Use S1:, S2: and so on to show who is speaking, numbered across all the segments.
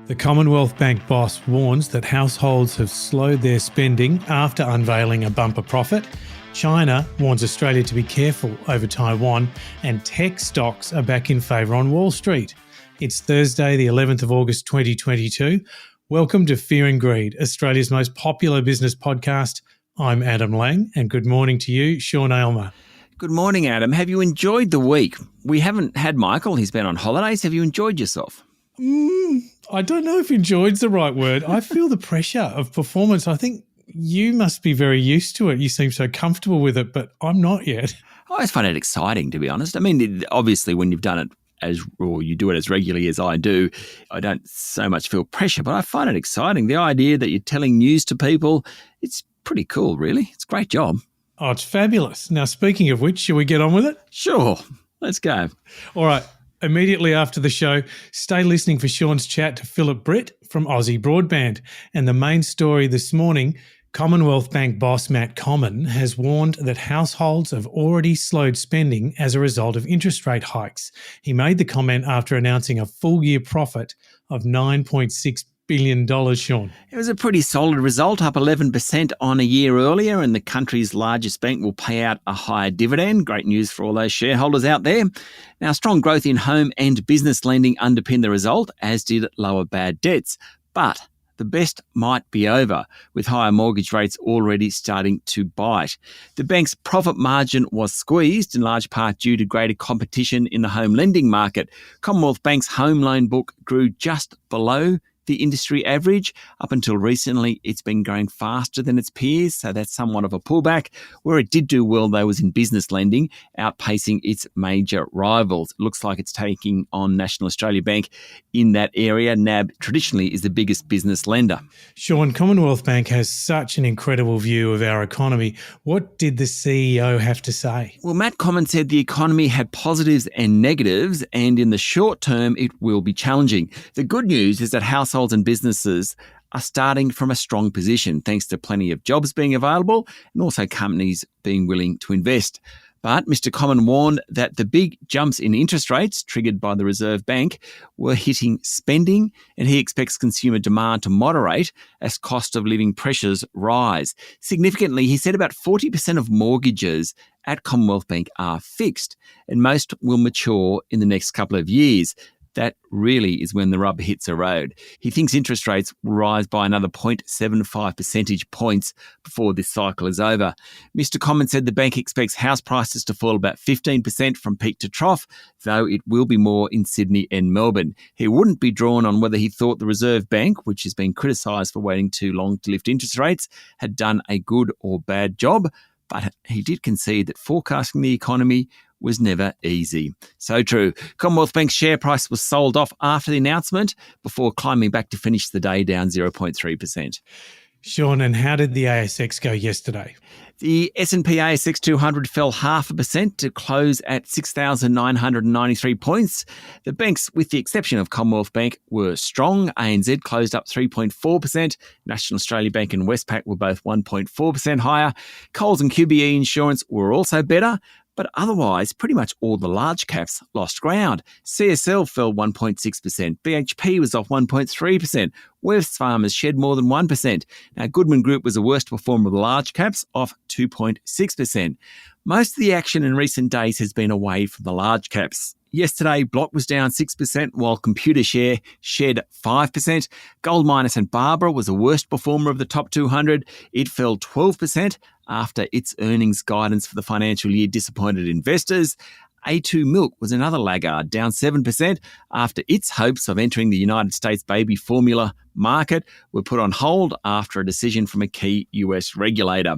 S1: The Commonwealth Bank boss warns that households have slowed their spending after unveiling a bumper profit. China warns Australia to be careful over Taiwan, and tech stocks are back in favour on Wall Street. It's Thursday, the 11th of August 2022. Welcome to Fear and Greed, Australia's most popular business podcast. I'm Adam Lang, and good morning to you, Sean Aylmer.
S2: Good morning, Adam. Have you enjoyed the week? We haven't had Michael. He's been on holidays. Have you enjoyed yourself?
S1: I don't know if enjoyed's the right word. I feel the pressure of performance. I think you must be very used to it. You seem so comfortable with it, but I'm not yet.
S2: I always find it exciting, to be honest. I mean, obviously, when you've done it or you do it as regularly as I do, I don't so much feel pressure, but I find it exciting. The idea that you're telling news to people, it's pretty cool, really. It's a great job.
S1: Oh, it's fabulous. Now, speaking of which, shall we get on with it?
S2: Sure. Let's go.
S1: All right. Immediately after the show, stay listening for Sean's chat to Philip Britt from Aussie Broadband. And the main story this morning, Commonwealth Bank boss Matt Comyn has warned that households have already slowed spending as a result of interest rate hikes. He made the comment after announcing a full-year profit of $9.6 billion, Sean.
S2: It was a pretty solid result, up 11% on a year earlier, and the country's largest bank will pay out a higher dividend. Great news for all those shareholders out there. Now, strong growth in home and business lending underpinned the result, as did lower bad debts. But the best might be over, with higher mortgage rates already starting to bite. The bank's profit margin was squeezed, in large part due to greater competition in the home lending market. Commonwealth Bank's home loan book grew just below the industry average. Up until recently, it's been growing faster than its peers, so that's somewhat of a pullback. Where it did do well, though, was in business lending, outpacing its major rivals. It looks like it's taking on National Australia Bank in that area. NAB traditionally is the biggest business lender.
S1: Sean, Commonwealth Bank has such an incredible view of our economy. What did the CEO have to say?
S2: Well, Matt Comyn said the economy had positives and negatives, and in the short term, it will be challenging. The good news is that households and businesses are starting from a strong position, thanks to plenty of jobs being available and also companies being willing to invest. But Mr. Comyn warned that the big jumps in interest rates triggered by the Reserve Bank were hitting spending, and he expects consumer demand to moderate as cost of living pressures rise. Significantly, he said about 40% of mortgages at Commonwealth Bank are fixed, and most will mature in the next couple of years. That really is when the rubber hits the road. He thinks interest rates will rise by another 0.75 percentage points before this cycle is over. Mr. Comyn said the bank expects house prices to fall about 15% from peak to trough, though it will be more in Sydney and Melbourne. He wouldn't be drawn on whether he thought the Reserve Bank, which has been criticised for waiting too long to lift interest rates, had done a good or bad job, but he did concede that forecasting the economy was never easy. So true. Commonwealth Bank's share price was sold off after the announcement before climbing back to finish the day down 0.3%.
S1: Sean, and how did the ASX go yesterday?
S2: The S&P ASX 200 fell 0.5% to close at 6,993 points. The banks, with the exception of Commonwealth Bank, were strong. ANZ closed up 3.4%. National Australia Bank and Westpac were both 1.4% higher. Coles and QBE Insurance were also better. But otherwise, pretty much all the large caps lost ground. CSL fell 1.6%. BHP was off 1.3%. Wesfarmers shed more than 1%. Now, Goodman Group was the worst performer of the large caps, off 2.6%. Most of the action in recent days has been away from the large caps. Yesterday, Block was down 6%, while Computershare shed 5%. Gold Miners and Barbara was the worst performer of the top 200. It fell 12% after its earnings guidance for the financial year disappointed investors. A2 Milk was another laggard, down 7% after its hopes of entering the United States baby formula market were put on hold after a decision from a key US regulator.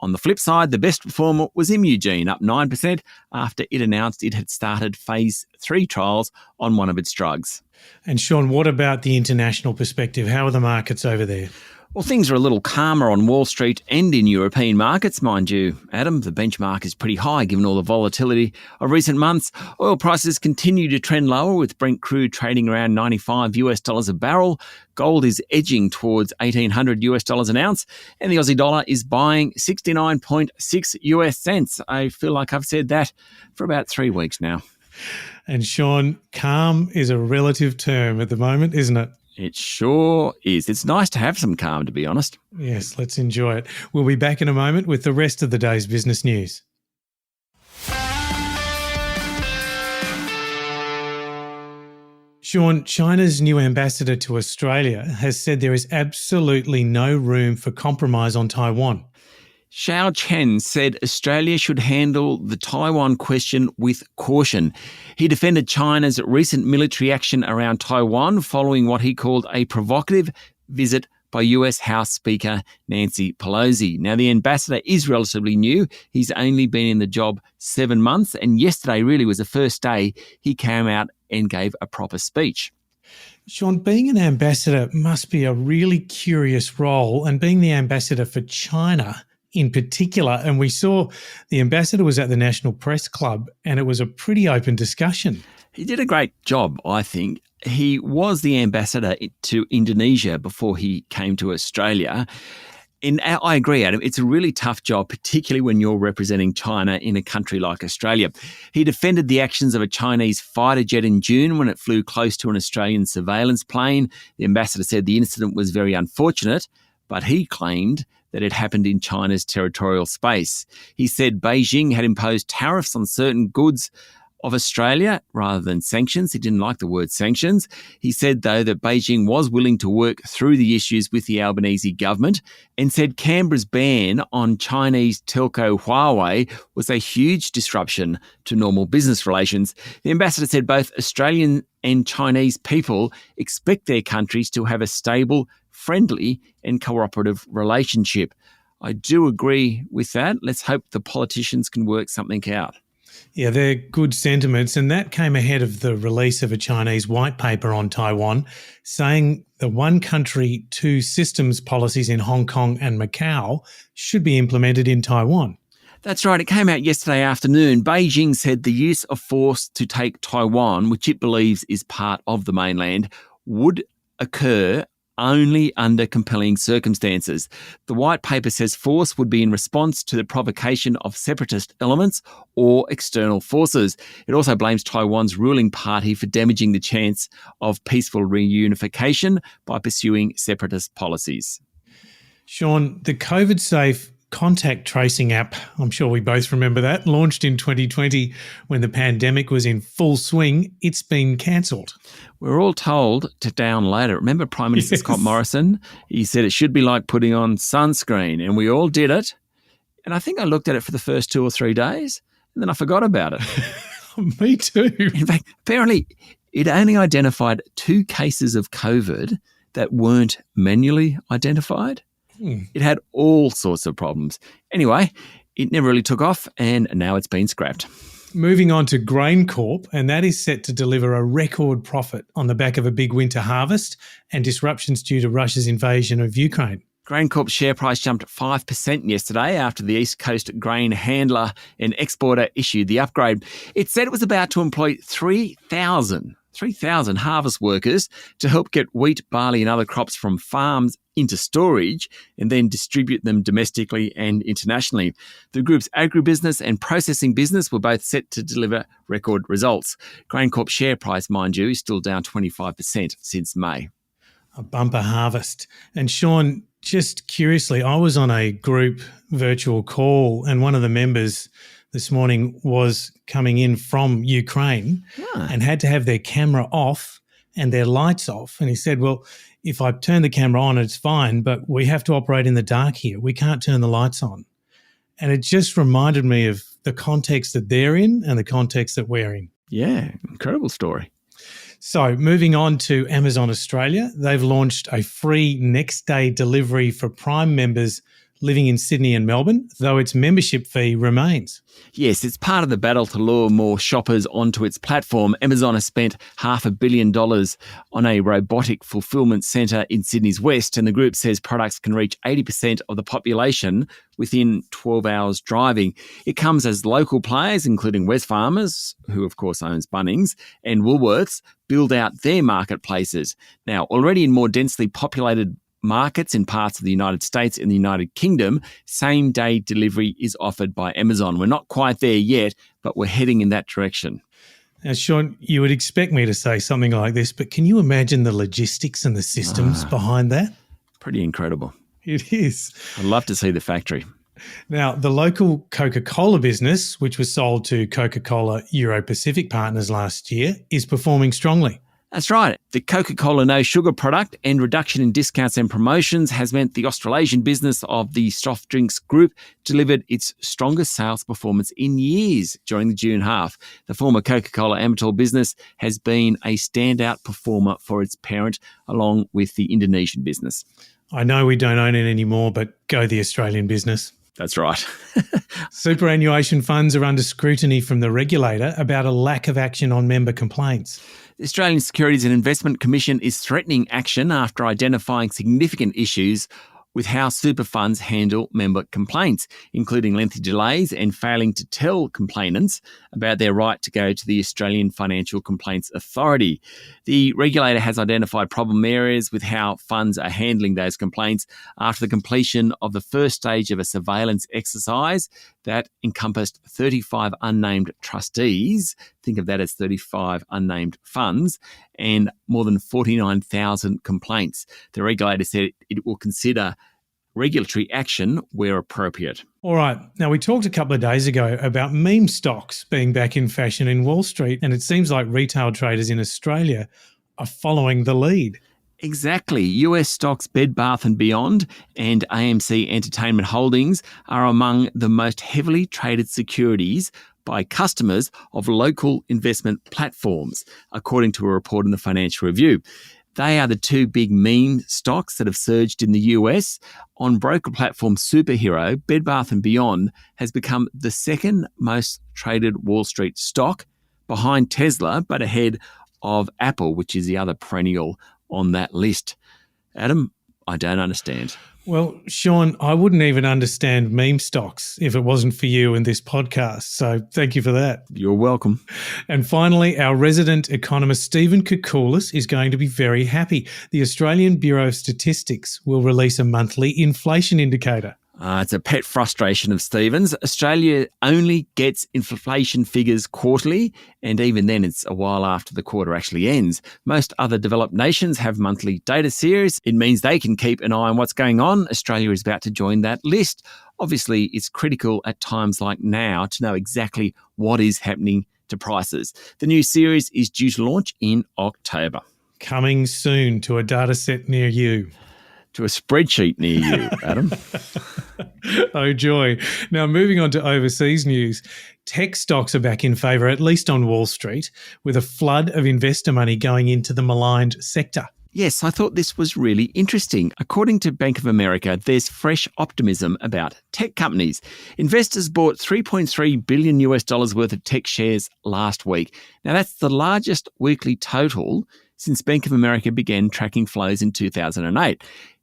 S2: On the flip side, the best performer was Imugene, up 9% after it announced it had started phase 3 trials on one of its drugs.
S1: And Sean, what about the international perspective? How are the markets over there?
S2: Well, things are a little calmer on Wall Street and in European markets, mind you. Adam, the benchmark is pretty high given all the volatility of recent months. Oil prices continue to trend lower, with Brent crude trading around $95 a barrel. Gold is edging towards $1,800 an ounce, and the Aussie dollar is buying 69.6 US cents. I feel like I've said that for about 3 weeks now.
S1: And Sean, calm is a relative term at the moment, isn't it?
S2: It sure is. It's nice to have some calm, to be honest.
S1: Yes, let's enjoy it. We'll be back in a moment with the rest of the day's business news. Sean, China's new ambassador to Australia has said there is absolutely no room for compromise on Taiwan.
S2: Xiao Chen said Australia should handle the Taiwan question with caution. He defended China's recent military action around Taiwan following what he called a provocative visit by US House Speaker Nancy Pelosi. Now, the ambassador is relatively new. He's only been in the job 7 months, and yesterday really was the first day he came out and gave a proper speech.
S1: Sean, being an ambassador must be a really curious role, and being the ambassador for China in particular. And we saw the ambassador was at the National Press Club, and it was a pretty open discussion.
S2: He did a great job, I think. He was the ambassador to Indonesia before he came to Australia. And I agree, Adam, it's a really tough job, particularly when you're representing China in a country like Australia. He defended the actions of a Chinese fighter jet in June when it flew close to an Australian surveillance plane. The ambassador said the incident was very unfortunate, but he claimed that it happened in China's territorial space. He said Beijing had imposed tariffs on certain goods of Australia rather than sanctions. He didn't like the word sanctions. He said, though, that Beijing was willing to work through the issues with the Albanese government, and said Canberra's ban on Chinese telco Huawei was a huge disruption to normal business relations. The ambassador said both Australian and Chinese people expect their countries to have a stable, friendly and cooperative relationship. I do agree with that. Let's hope the politicians can work something out.
S1: Yeah, they're good sentiments, and that came ahead of the release of a Chinese white paper on Taiwan saying the one country, two systems policies in Hong Kong and Macau should be implemented in Taiwan.
S2: That's right. It came out yesterday afternoon. Beijing said the use of force to take Taiwan, which it believes is part of the mainland, would occur only under compelling circumstances. The white paper says force would be in response to the provocation of separatist elements or external forces. It also blames Taiwan's ruling party for damaging the chance of peaceful reunification by pursuing separatist policies.
S1: Sean, the COVID-safe contact tracing app, I'm sure we both remember that, launched in 2020 when the pandemic was in full swing. It's been cancelled.
S2: We're all told to download it. Remember Prime Minister Scott Morrison? He said it should be like putting on sunscreen, and we all did it. And I think I looked at it for the first 2 or 3 days, and then I forgot about it.
S1: Me too.
S2: In fact, apparently it only identified 2 cases of COVID that weren't manually identified. It had all sorts of problems. Anyway, it never really took off, and now it's been scrapped.
S1: Moving on to GrainCorp, and that is set to deliver a record profit on the back of a big winter harvest and disruptions due to Russia's invasion of Ukraine.
S2: GrainCorp's share price jumped 5% yesterday after the East Coast grain handler and exporter issued the upgrade. It said it was about to employ 3,000 harvest workers to help get wheat, barley and other crops from farms into storage and then distribute them domestically and internationally. The group's agribusiness and processing business were both set to deliver record results. GrainCorp's share price, mind you, is still down 25% since May.
S1: A bumper harvest. And Sean, just curiously, I was on a group virtual call and one of the members this morning was coming in from Ukraine and had to have their camera off and their lights off. And he said, well, if I turn the camera on, it's fine, but we have to operate in the dark here. We can't turn the lights on. And it just reminded me of the context that they're in and the context that we're in.
S2: Yeah, incredible story.
S1: So moving on to Amazon Australia, they've launched a free next day delivery for Prime members living in Sydney and Melbourne, though its membership fee remains.
S2: Yes, it's part of the battle to lure more shoppers onto its platform. Amazon has spent $500 million on a robotic fulfillment centre in Sydney's west, and the group says products can reach 80% of the population within 12 hours driving. It comes as local players, including Wesfarmers, who of course owns Bunnings, and Woolworths, build out their marketplaces. Now, already in more densely populated markets in parts of the United States and the United Kingdom, same-day delivery is offered by Amazon. We're not quite there yet, but we're heading in that direction.
S1: Now, Sean, you would expect me to say something like this, but can you imagine the logistics and the systems behind that?
S2: Pretty incredible.
S1: It is.
S2: I'd love to see the factory.
S1: Now, the local Coca-Cola business, which was sold to Coca-Cola Euro-Pacific Partners last year, is performing strongly.
S2: That's right. The Coca-Cola no sugar product and reduction in discounts and promotions has meant the Australasian business of the soft drinks group delivered its strongest sales performance in years during the June half. The former Coca-Cola Amatil business has been a standout performer for its parent, along with the Indonesian business.
S1: I know we don't own it anymore, but go the Australian business.
S2: That's right.
S1: Superannuation funds are under scrutiny from the regulator about a lack of action on member complaints.
S2: The Australian Securities and Investment Commission is threatening action after identifying significant issues with how super funds handle member complaints, including lengthy delays and failing to tell complainants about their right to go to the Australian Financial Complaints Authority. The regulator has identified problem areas with how funds are handling those complaints after the completion of the first stage of a surveillance exercise that encompassed 35 unnamed trustees, think of that as 35 unnamed funds, and more than 49,000 complaints. The regulator said it will consider regulatory action where appropriate.
S1: All right. Now, we talked a couple of days ago about meme stocks being back in fashion in Wall Street, and it seems like retail traders in Australia are following the lead.
S2: Exactly. US stocks Bed Bath & Beyond and AMC Entertainment Holdings are among the most heavily traded securities by customers of local investment platforms, according to a report in the Financial Review. They are the two big meme stocks that have surged in the US. On broker platform Superhero, Bed Bath & Beyond has become the second most traded Wall Street stock behind Tesla, but ahead of Apple, which is the other perennial on that list. Adam, I don't understand.
S1: Well, Sean, I wouldn't even understand meme stocks if it wasn't for you and this podcast. So thank you for that.
S2: You're welcome.
S1: And finally, our resident economist, Stephen Koukoulas, is going to be very happy. The Australian Bureau of Statistics will release a monthly inflation indicator.
S2: It's a pet frustration of Stephen's. Australia only gets inflation figures quarterly, and even then it's a while after the quarter actually ends. Most other developed nations have monthly data series. It means they can keep an eye on what's going on. Australia is about to join that list. Obviously, it's critical at times like now to know exactly what is happening to prices. The new series is due to launch in October.
S1: Coming soon to a data set near you.
S2: To a spreadsheet near you, Adam.
S1: Oh, joy. Now, moving on to overseas news. Tech stocks are back in favour, at least on Wall Street, with a flood of investor money going into the maligned sector.
S2: Yes, I thought this was really interesting. According to Bank of America, there's fresh optimism about tech companies. Investors bought $3.3 billion worth of tech shares last week. Now, that's the largest weekly total since Bank of America began tracking flows in 2008.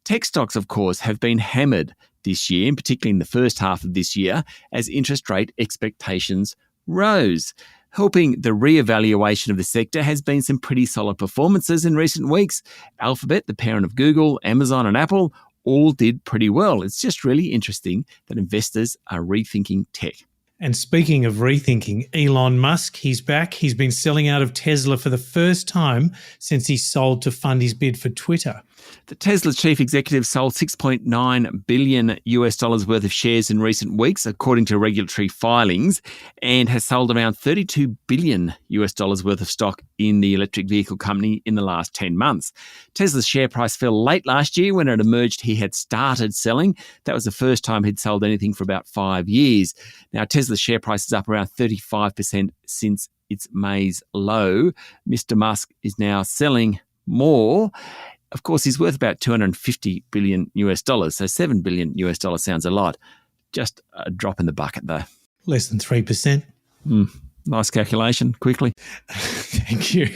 S2: Tech stocks, of course, have been hammered this year, and particularly in the first half of this year, as interest rate expectations rose. Helping the re-evaluation of the sector has been some pretty solid performances in recent weeks. Alphabet, the parent of Google, Amazon and Apple, all did pretty well. It's just really interesting that investors are rethinking tech.
S1: And speaking of rethinking, Elon Musk, he's back. He's been selling out of Tesla for the first time since he sold to fund his bid for Twitter.
S2: The Tesla chief executive sold $6.9 billion worth of shares in recent weeks, according to regulatory filings, and has sold around $32 billion worth of stock in the electric vehicle company in the last 10 months. Tesla's share price fell late last year when it emerged he had started selling. That was the first time he'd sold anything for about 5 years. Now, Tesla's share price is up around 35% since its May's low. Mr. Musk is now selling more. Of course, he's worth about $250 billion so $7 billion sounds a lot. Just a drop in the bucket, though.
S1: Less than 3%.
S2: Nice calculation, quickly.
S1: Thank you.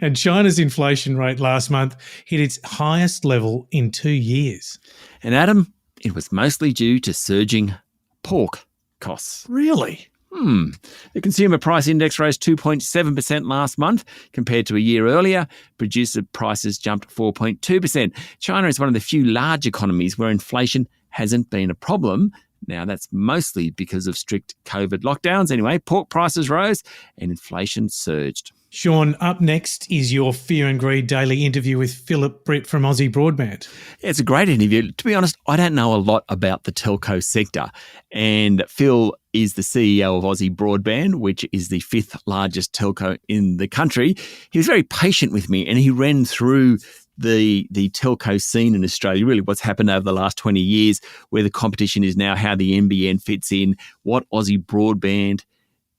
S1: And China's inflation rate last month hit its highest level in 2 years.
S2: And Adam, it was mostly due to surging pork costs.
S1: Really?
S2: The consumer price index rose 2.7% last month compared to a year earlier. Producer prices jumped 4.2%. China is one of the few large economies where inflation hasn't been a problem, Now, that's mostly because of strict COVID lockdowns. Anyway, pork prices rose and inflation surged.
S1: Sean, up next is your Fear and Greed daily interview with Philip Britt from Aussie Broadband.
S2: It's a great interview. To be honest, I don't know a lot about the telco sector. And Phil is the CEO of Aussie Broadband, which is the 5th largest telco in the country. He was very patient with me and he ran through the telco scene in Australia, really what's happened over the last 20 years, where the competition is now, how the NBN fits in, what Aussie Broadband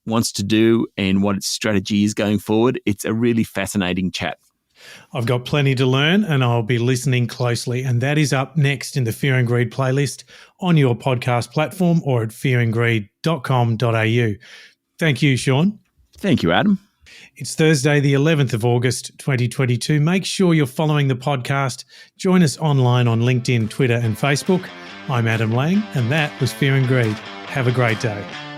S2: wants to do and what its strategy is going forward. It's a really fascinating chat.
S1: I've got plenty to learn and I'll be listening closely. And that is up next in the Fear and Greed playlist on your podcast platform or at fearandgreed.com.au. Thank you, Sean.
S2: Thank you, Adam.
S1: It's Thursday, the 11th of August, 2022. Make sure you're following the podcast. Join us online on LinkedIn, Twitter and Facebook. I'm Adam Lang and that was Fear and Greed. Have a great day.